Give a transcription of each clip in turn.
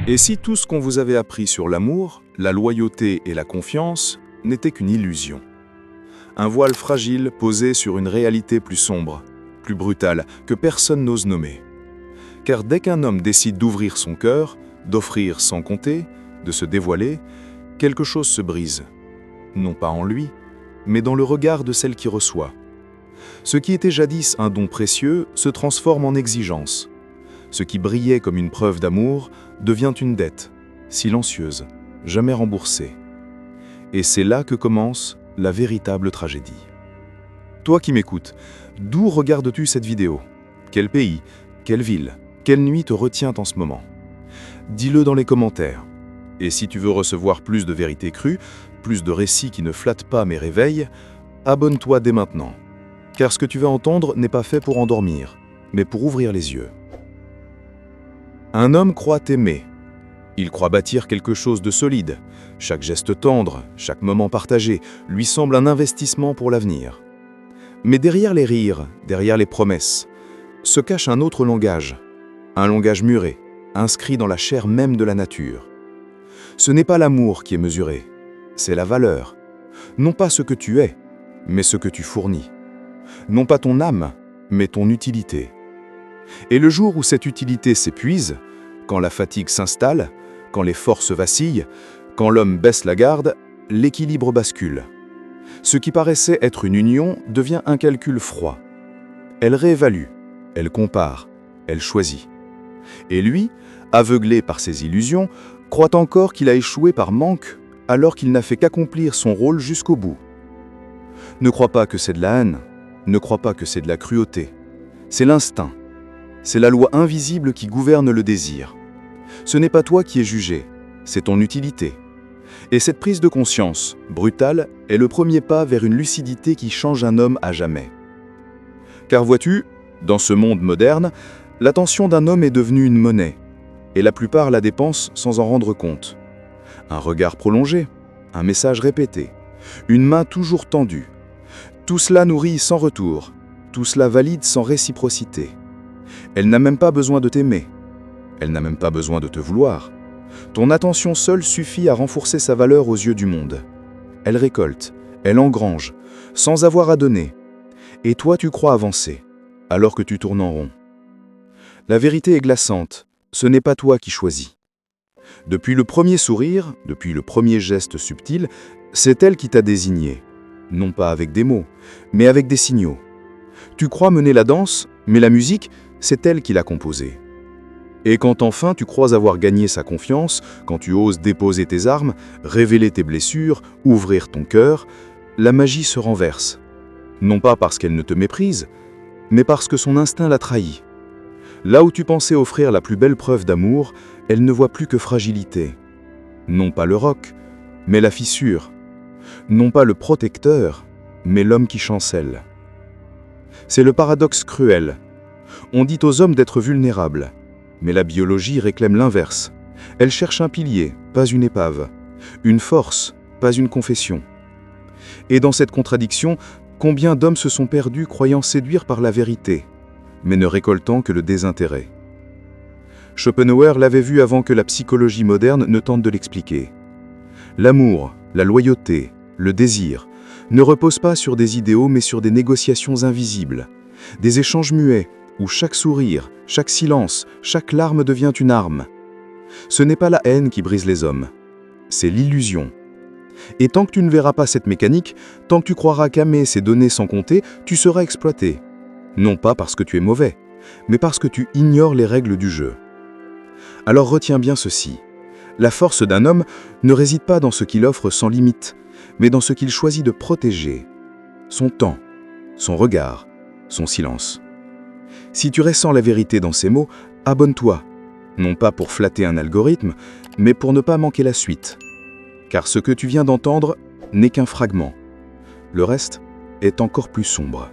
Et si tout ce qu'on vous avait appris sur l'amour, la loyauté et la confiance n'était qu'une illusion? Un voile fragile posé sur une réalité plus sombre, plus brutale, que personne n'ose nommer. Car dès qu'un homme décide d'ouvrir son cœur, d'offrir sans compter, de se dévoiler, quelque chose se brise. Non pas en lui, mais dans le regard de celle qui reçoit. Ce qui était jadis un don précieux se transforme en exigence. Ce qui brillait comme une preuve d'amour devient une dette, silencieuse, jamais remboursée. Et c'est là que commence la véritable tragédie. Toi qui m'écoutes, d'où regardes-tu cette vidéo? Quel pays? Quelle ville? Quelle nuit te retient en ce moment? Dis-le dans les commentaires. Et si tu veux recevoir plus de vérités crues, plus de récits qui ne flattent pas mais réveillent, abonne-toi dès maintenant. Car ce que tu vas entendre n'est pas fait pour endormir, mais pour ouvrir les yeux. Un homme croit aimer. Il croit bâtir quelque chose de solide. Chaque geste tendre, chaque moment partagé, lui semble un investissement pour l'avenir. Mais derrière les rires, derrière les promesses, se cache un autre langage. Un langage muré, inscrit dans la chair même de la nature. Ce n'est pas l'amour qui est mesuré, c'est la valeur. Non pas ce que tu es, mais ce que tu fournis. Non pas ton âme, mais ton utilité. Et le jour où cette utilité s'épuise, quand la fatigue s'installe, quand les forces vacillent, quand l'homme baisse la garde, l'équilibre bascule. Ce qui paraissait être une union devient un calcul froid. Elle réévalue, elle compare, elle choisit. Et lui, aveuglé par ses illusions, croit encore qu'il a échoué par manque alors qu'il n'a fait qu'accomplir son rôle jusqu'au bout. Ne crois pas que c'est de la haine, ne crois pas que c'est de la cruauté. C'est l'instinct. C'est la loi invisible qui gouverne le désir. Ce n'est pas toi qui es jugé, c'est ton utilité. Et cette prise de conscience, brutale, est le premier pas vers une lucidité qui change un homme à jamais. Car vois-tu, dans ce monde moderne, l'attention d'un homme est devenue une monnaie, et la plupart la dépensent sans en rendre compte. Un regard prolongé, un message répété, une main toujours tendue. Tout cela nourrit sans retour, tout cela valide sans réciprocité. Elle n'a même pas besoin de t'aimer. Elle n'a même pas besoin de te vouloir. Ton attention seule suffit à renforcer sa valeur aux yeux du monde. Elle récolte, elle engrange, sans avoir à donner. Et toi, tu crois avancer, alors que tu tournes en rond. La vérité est glaçante, ce n'est pas toi qui choisis. Depuis le premier sourire, depuis le premier geste subtil, c'est elle qui t'a désigné. Non pas avec des mots, mais avec des signaux. Tu crois mener la danse, mais la musique, c'est elle qui l'a composée. Et quand enfin tu crois avoir gagné sa confiance, quand tu oses déposer tes armes, révéler tes blessures, ouvrir ton cœur, la magie se renverse. Non pas parce qu'elle ne te méprise, mais parce que son instinct l'a trahi. Là où tu pensais offrir la plus belle preuve d'amour, elle ne voit plus que fragilité. Non pas le roc, mais la fissure. Non pas le protecteur, mais l'homme qui chancelle. C'est le paradoxe cruel. On dit aux hommes d'être vulnérables, mais la biologie réclame l'inverse. Elle cherche un pilier, pas une épave. Une force, pas une confession. Et dans cette contradiction, combien d'hommes se sont perdus croyant séduire par la vérité, mais ne récoltant que le désintérêt. Schopenhauer l'avait vu avant que la psychologie moderne ne tente de l'expliquer. L'amour, la loyauté, le désir, ne reposent pas sur des idéaux mais sur des négociations invisibles, des échanges muets où chaque sourire, chaque silence, chaque larme devient une arme. Ce n'est pas la haine qui brise les hommes, c'est l'illusion. Et tant que tu ne verras pas cette mécanique, tant que tu croiras qu'aimer c'est donner sans compter, tu seras exploité. Non pas parce que tu es mauvais, mais parce que tu ignores les règles du jeu. Alors retiens bien ceci. La force d'un homme ne réside pas dans ce qu'il offre sans limite, mais dans ce qu'il choisit de protéger. Son temps, son regard, son silence. Si tu ressens la vérité dans ces mots, abonne-toi. Non pas pour flatter un algorithme, mais pour ne pas manquer la suite. Car ce que tu viens d'entendre n'est qu'un fragment. Le reste est encore plus sombre.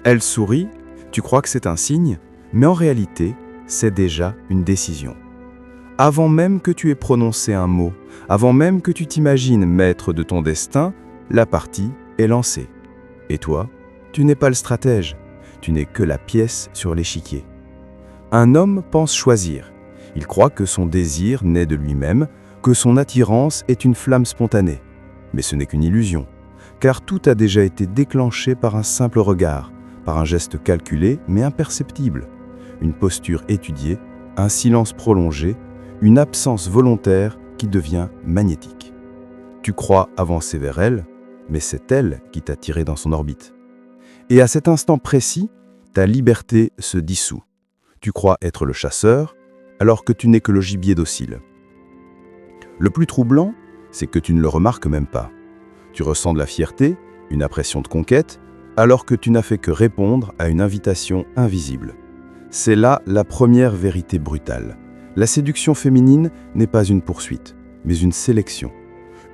Elle sourit, tu crois que c'est un signe, mais en réalité, c'est déjà une décision. Avant même que tu aies prononcé un mot, avant même que tu t'imagines maître de ton destin, la partie est lancée. Et toi, tu n'es pas le stratège, tu n'es que la pièce sur l'échiquier. Un homme pense choisir. Il croit que son désir naît de lui-même, que son attirance est une flamme spontanée. Mais ce n'est qu'une illusion, car tout a déjà été déclenché par un simple regard, par un geste calculé mais imperceptible, une posture étudiée, un silence prolongé, une absence volontaire qui devient magnétique. Tu crois avancer vers elle, mais c'est elle qui t'a tiré dans son orbite. Et à cet instant précis, ta liberté se dissout. Tu crois être le chasseur, alors que tu n'es que le gibier docile. Le plus troublant, c'est que tu ne le remarques même pas. Tu ressens de la fierté, une impression de conquête, alors que tu n'as fait que répondre à une invitation invisible. C'est là la première vérité brutale. La séduction féminine n'est pas une poursuite, mais une sélection.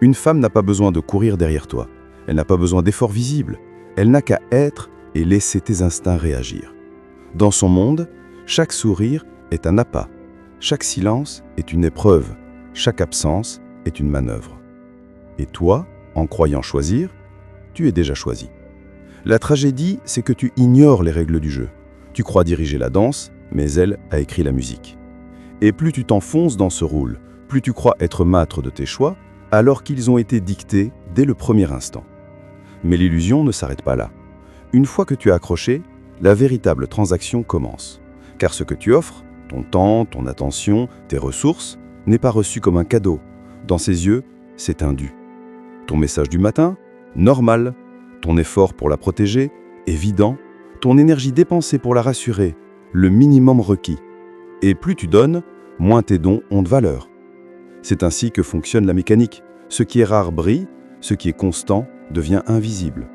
Une femme n'a pas besoin de courir derrière toi. Elle n'a pas besoin d'efforts visibles. Elle n'a qu'à être et laisser tes instincts réagir. Dans son monde, chaque sourire est un appât. Chaque silence est une épreuve. Chaque absence est une manœuvre. Et toi, en croyant choisir, tu es déjà choisi. La tragédie, c'est que tu ignores les règles du jeu. Tu crois diriger la danse, mais elle a écrit la musique. Et plus tu t'enfonces dans ce rôle, plus tu crois être maître de tes choix, alors qu'ils ont été dictés dès le premier instant. Mais l'illusion ne s'arrête pas là. Une fois que tu as accroché, la véritable transaction commence. Car ce que tu offres, ton temps, ton attention, tes ressources, n'est pas reçu comme un cadeau. Dans ses yeux, c'est un dû. Ton message du matin, normal. Ton effort pour la protéger, évident. Ton énergie dépensée pour la rassurer, le minimum requis. Et plus tu donnes, moins tes dons ont de valeur. C'est ainsi que fonctionne la mécanique. Ce qui est rare brille, ce qui est constant devient invisible.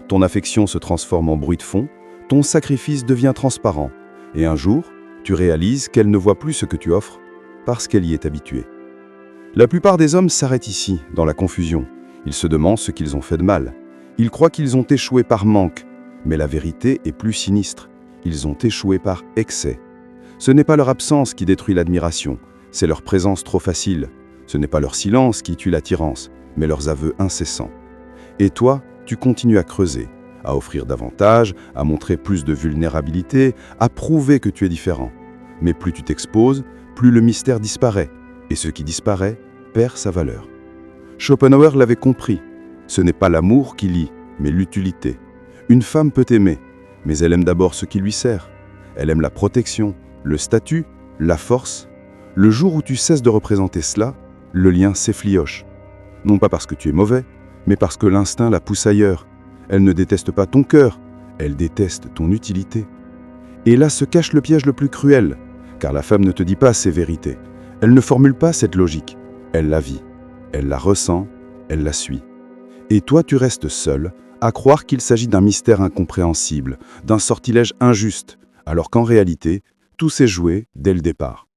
Ton affection se transforme en bruit de fond, ton sacrifice devient transparent. Et un jour, tu réalises qu'elle ne voit plus ce que tu offres parce qu'elle y est habituée. La plupart des hommes s'arrêtent ici, dans la confusion. Ils se demandent ce qu'ils ont fait de mal. Ils croient qu'ils ont échoué par manque. Mais la vérité est plus sinistre. Ils ont échoué par excès. Ce n'est pas leur absence qui détruit l'admiration, c'est leur présence trop facile. Ce n'est pas leur silence qui tue l'attirance, mais leurs aveux incessants. Et toi, tu continues à creuser, à offrir davantage, à montrer plus de vulnérabilité, à prouver que tu es différent. Mais plus tu t'exposes, plus le mystère disparaît, et ce qui disparaît perd sa valeur. Schopenhauer l'avait compris. Ce n'est pas l'amour qui lie, mais l'utilité. Une femme peut aimer, mais elle aime d'abord ce qui lui sert. Elle aime la protection, le statut, la force. Le jour où tu cesses de représenter cela, le lien s'efflioche. Non pas parce que tu es mauvais, mais parce que l'instinct la pousse ailleurs. Elle ne déteste pas ton cœur, elle déteste ton utilité. Et là se cache le piège le plus cruel, car la femme ne te dit pas ses vérités. Elle ne formule pas cette logique. Elle la vit, elle la ressent, elle la suit. Et toi, tu restes seul, à croire qu'il s'agit d'un mystère incompréhensible, d'un sortilège injuste, alors qu'en réalité, tout s'est joué dès le départ.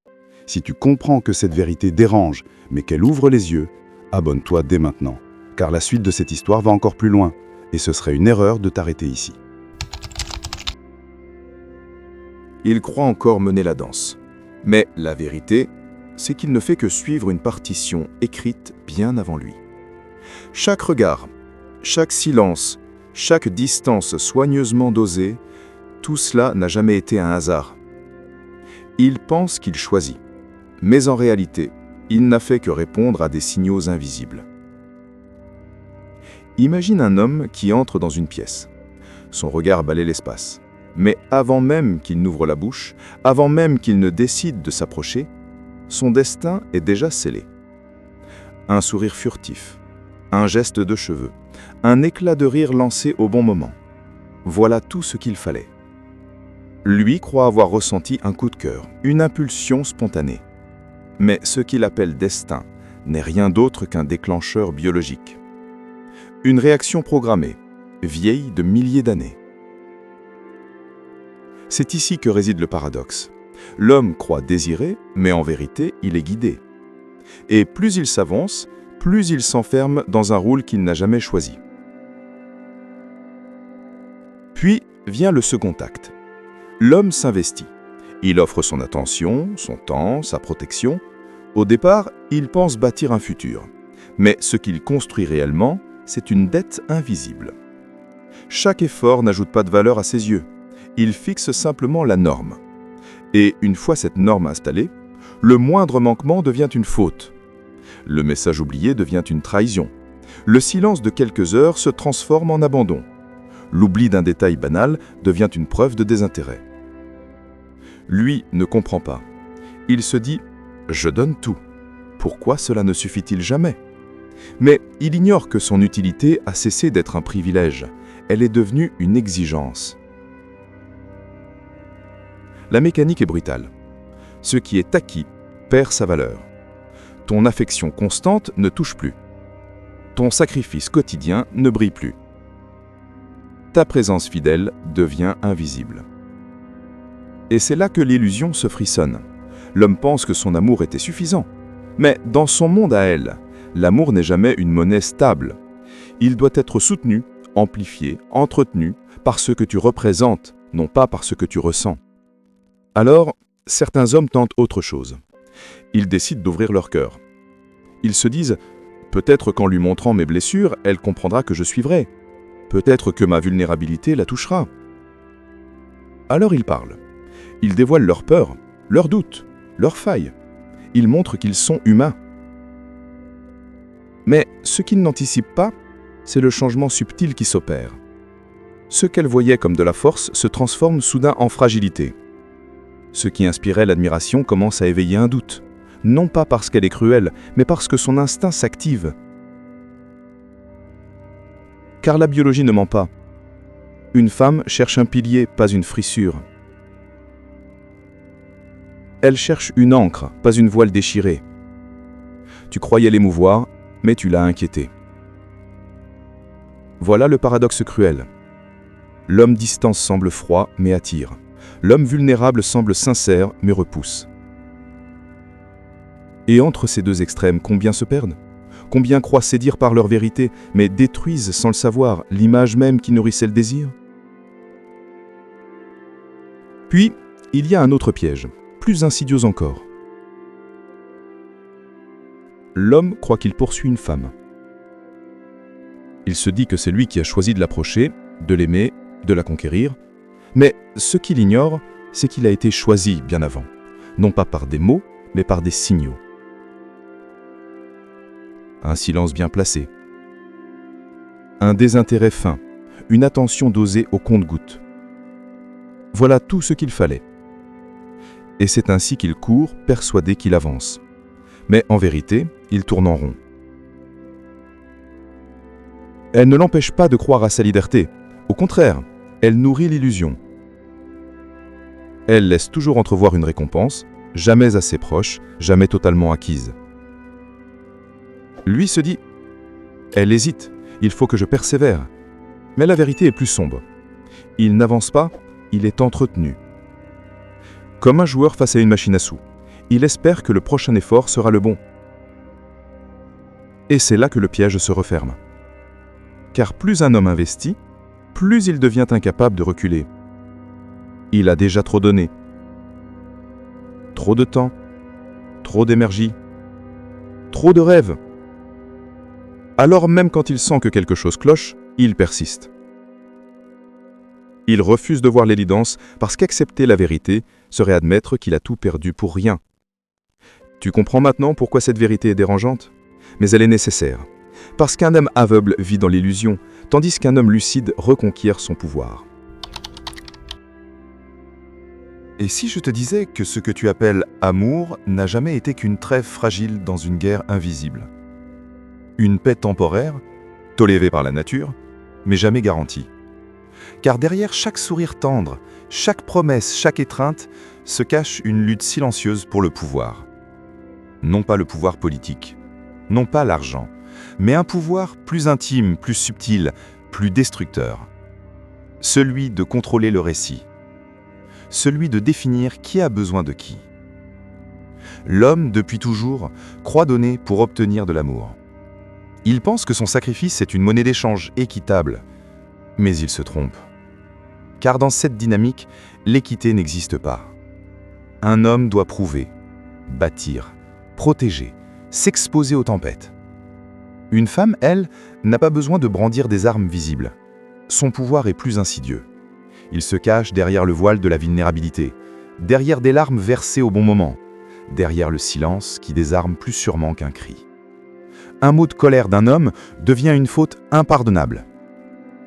Si tu comprends que cette vérité dérange, mais qu'elle ouvre les yeux, abonne-toi dès maintenant, car la suite de cette histoire va encore plus loin, et ce serait une erreur de t'arrêter ici. Il croit encore mener la danse. Mais la vérité, c'est qu'il ne fait que suivre une partition écrite bien avant lui. Chaque regard, chaque silence, chaque distance soigneusement dosée, tout cela n'a jamais été un hasard. Il pense qu'il choisit, mais en réalité, il n'a fait que répondre à des signaux invisibles. Imagine un homme qui entre dans une pièce. Son regard balaie l'espace. Mais avant même qu'il n'ouvre la bouche, avant même qu'il ne décide de s'approcher, son destin est déjà scellé. Un sourire furtif, un geste de cheveux, un éclat de rire lancé au bon moment. Voilà tout ce qu'il fallait. Lui croit avoir ressenti un coup de cœur, une impulsion spontanée. Mais ce qu'il appelle destin n'est rien d'autre qu'un déclencheur biologique. Une réaction programmée, vieille de milliers d'années. C'est ici que réside le paradoxe. L'homme croit désirer, mais en vérité, il est guidé. Et plus il s'avance, plus il s'enferme dans un rôle qu'il n'a jamais choisi. Puis vient le second acte. L'homme s'investit. Il offre son attention, son temps, sa protection. Au départ, il pense bâtir un futur. Mais ce qu'il construit réellement, c'est une dette invisible. Chaque effort n'ajoute pas de valeur à ses yeux. Il fixe simplement la norme. Et une fois cette norme installée, le moindre manquement devient une faute. Le message oublié devient une trahison. Le silence de quelques heures se transforme en abandon. L'oubli d'un détail banal devient une preuve de désintérêt. Lui ne comprend pas. Il se dit « Je donne tout. Pourquoi cela ne suffit-il jamais ?» Mais il ignore que son utilité a cessé d'être un privilège. Elle est devenue une exigence. La mécanique est brutale. Ce qui est acquis perd sa valeur. Ton affection constante ne touche plus. Ton sacrifice quotidien ne brille plus. Ta présence fidèle devient invisible. Et c'est là que l'illusion se frissonne. L'homme pense que son amour était suffisant. Mais dans son monde à elle, l'amour n'est jamais une monnaie stable. Il doit être soutenu, amplifié, entretenu par ce que tu représentes, non pas par ce que tu ressens. Alors, certains hommes tentent autre chose. Ils décident d'ouvrir leur cœur. Ils se disent « Peut-être qu'en lui montrant mes blessures, elle comprendra que je suis vrai. Peut-être que ma vulnérabilité la touchera. » Alors ils parlent. Ils dévoilent leurs peurs, leurs doutes, leurs failles. Ils montrent qu'ils sont humains. Mais ce qu'ils n'anticipent pas, c'est le changement subtil qui s'opère. Ce qu'elle voyait comme de la force se transforme soudain en fragilité. Ce qui inspirait l'admiration commence à éveiller un doute, non pas parce qu'elle est cruelle, mais parce que son instinct s'active. Car la biologie ne ment pas. Une femme cherche un pilier, pas une frissure. Elle cherche une ancre, pas une voile déchirée. Tu croyais l'émouvoir, mais tu l'as inquiété. Voilà le paradoxe cruel. L'homme distant semble froid, mais attire. L'homme vulnérable semble sincère, mais repousse. Et entre ces deux extrêmes, combien se perdent? Combien croient séduire par leur vérité, mais détruisent sans le savoir l'image même qui nourrissait le désir? Puis, il y a un autre piège, plus insidieux encore. L'homme croit qu'il poursuit une femme. Il se dit que c'est lui qui a choisi de l'approcher, de l'aimer, de la conquérir. Mais ce qu'il ignore, c'est qu'il a été choisi bien avant, non pas par des mots, mais par des signaux. Un silence bien placé, un désintérêt fin, une attention dosée au compte-gouttes. Voilà tout ce qu'il fallait. Et c'est ainsi qu'il court, persuadé qu'il avance. Mais en vérité, il tourne en rond. Elle ne l'empêche pas de croire à sa liberté. Au contraire, elle nourrit l'illusion. Elle laisse toujours entrevoir une récompense, jamais assez proche, jamais totalement acquise. Lui se dit « Elle hésite, il faut que je persévère. » Mais la vérité est plus sombre. Il n'avance pas, il est entretenu. Comme un joueur face à une machine à sous, il espère que le prochain effort sera le bon. Et c'est là que le piège se referme. Car plus un homme investit, plus il devient incapable de reculer. Il a déjà trop donné. Trop de temps, trop d'énergie, trop de rêves. Alors même quand il sent que quelque chose cloche, il persiste. Il refuse de voir l'évidence parce qu'accepter la vérité serait admettre qu'il a tout perdu pour rien. Tu comprends maintenant pourquoi cette vérité est dérangeante? Mais elle est nécessaire. Parce qu'un homme aveugle vit dans l'illusion, tandis qu'un homme lucide reconquiert son pouvoir. Et si je te disais que ce que tu appelles amour n'a jamais été qu'une trêve fragile dans une guerre invisible? Une paix temporaire, tolérée par la nature, mais jamais garantie. Car derrière chaque sourire tendre, chaque promesse, chaque étreinte, se cache une lutte silencieuse pour le pouvoir. Non pas le pouvoir politique, non pas l'argent, mais un pouvoir plus intime, plus subtil, plus destructeur. Celui de contrôler le récit. Celui de définir qui a besoin de qui. L'homme, depuis toujours, croit donner pour obtenir de l'amour. Il pense que son sacrifice est une monnaie d'échange équitable, mais il se trompe. Car dans cette dynamique, l'équité n'existe pas. Un homme doit prouver, bâtir, protéger, s'exposer aux tempêtes. Une femme, elle, n'a pas besoin de brandir des armes visibles. Son pouvoir est plus insidieux. Il se cache derrière le voile de la vulnérabilité, derrière des larmes versées au bon moment, derrière le silence qui désarme plus sûrement qu'un cri. Un mot de colère d'un homme devient une faute impardonnable.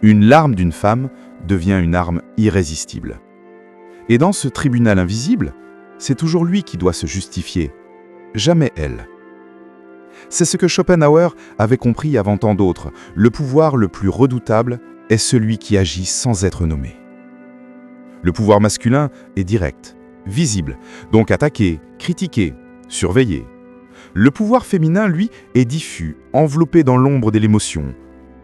Une larme d'une femme devient une arme irrésistible. Et dans ce tribunal invisible, c'est toujours lui qui doit se justifier, jamais elle. C'est ce que Schopenhauer avait compris avant tant d'autres. Le pouvoir le plus redoutable est celui qui agit sans être nommé. Le pouvoir masculin est direct, visible, donc attaqué, critiqué, surveillé. Le pouvoir féminin, lui, est diffus, enveloppé dans l'ombre de l'émotion.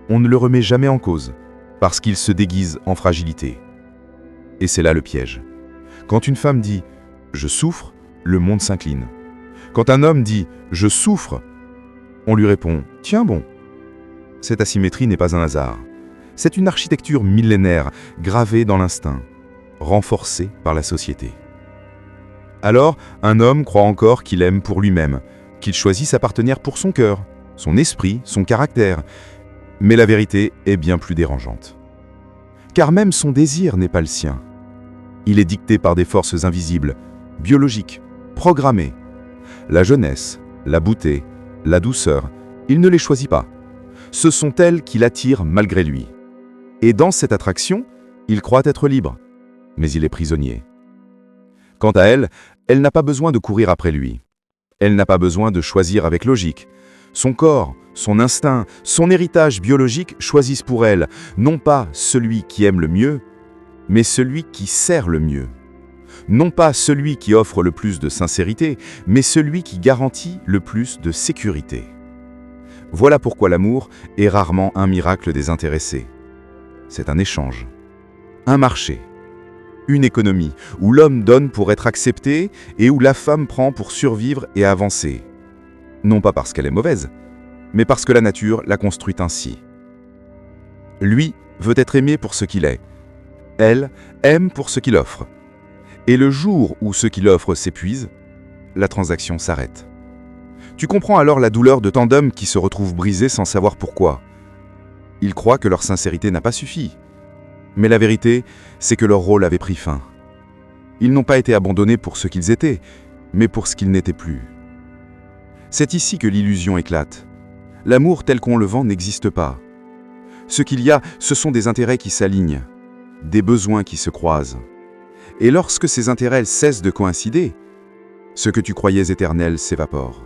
On ne le remet jamais en cause, parce qu'il se déguise en fragilité. Et c'est là le piège. Quand une femme dit « je souffre », le monde s'incline. Quand un homme dit « je souffre », on lui répond « tiens bon ». Cette asymétrie n'est pas un hasard. C'est une architecture millénaire, gravée dans l'instinct, renforcée par la société. Alors, un homme croit encore qu'il aime pour lui-même, qu'il choisit sa partenaire pour son cœur, son esprit, son caractère. Mais la vérité est bien plus dérangeante. Car même son désir n'est pas le sien. Il est dicté par des forces invisibles, biologiques, programmées. La jeunesse, la beauté, la douceur, il ne les choisit pas. Ce sont elles qui l'attirent malgré lui. Et dans cette attraction, il croit être libre, mais il est prisonnier. Quant à elle, elle n'a pas besoin de courir après lui. Elle n'a pas besoin de choisir avec logique. Son corps, son instinct, son héritage biologique choisissent pour elle, non pas celui qui aime le mieux, mais celui qui sert le mieux. Non pas celui qui offre le plus de sincérité, mais celui qui garantit le plus de sécurité. Voilà pourquoi l'amour est rarement un miracle désintéressé. C'est un échange, un marché, une économie où l'homme donne pour être accepté et où la femme prend pour survivre et avancer. Non pas parce qu'elle est mauvaise, mais parce que la nature l'a construite ainsi. Lui veut être aimé pour ce qu'il est. Elle aime pour ce qu'il offre. Et le jour où ce qu'il offre s'épuise, la transaction s'arrête. Tu comprends alors la douleur de tant d'hommes qui se retrouvent brisés sans savoir pourquoi. Ils croient que leur sincérité n'a pas suffi. Mais la vérité, c'est que leur rôle avait pris fin. Ils n'ont pas été abandonnés pour ce qu'ils étaient, mais pour ce qu'ils n'étaient plus. C'est ici que l'illusion éclate. L'amour tel qu'on le vend n'existe pas. Ce qu'il y a, ce sont des intérêts qui s'alignent, des besoins qui se croisent. Et lorsque ces intérêts cessent de coïncider, ce que tu croyais éternel s'évapore.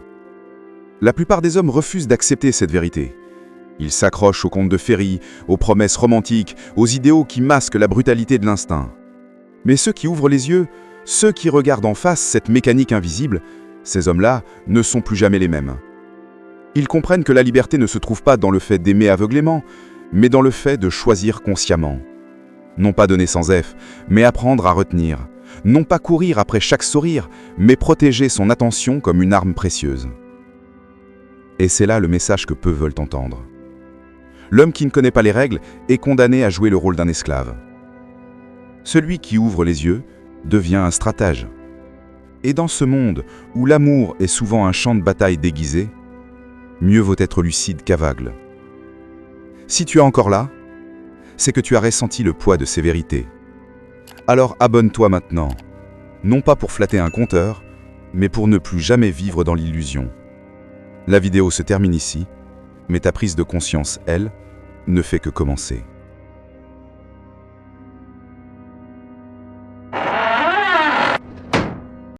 La plupart des hommes refusent d'accepter cette vérité. Ils s'accrochent aux contes de féerie, aux promesses romantiques, aux idéaux qui masquent la brutalité de l'instinct. Mais ceux qui ouvrent les yeux, ceux qui regardent en face cette mécanique invisible, ces hommes-là ne sont plus jamais les mêmes. Ils comprennent que la liberté ne se trouve pas dans le fait d'aimer aveuglément, mais dans le fait de choisir consciemment. Non pas donner sans F, mais apprendre à retenir. Non pas courir après chaque sourire, mais protéger son attention comme une arme précieuse. Et c'est là le message que peu veulent entendre. L'homme qui ne connaît pas les règles est condamné à jouer le rôle d'un esclave. Celui qui ouvre les yeux devient un stratège. Et dans ce monde où l'amour est souvent un champ de bataille déguisé, mieux vaut être lucide qu'aveugle. Si tu es encore là, c'est que tu as ressenti le poids de ces vérités. Alors abonne-toi maintenant, non pas pour flatter un compteur, mais pour ne plus jamais vivre dans l'illusion. La vidéo se termine ici, mais ta prise de conscience, elle, ne fait que commencer.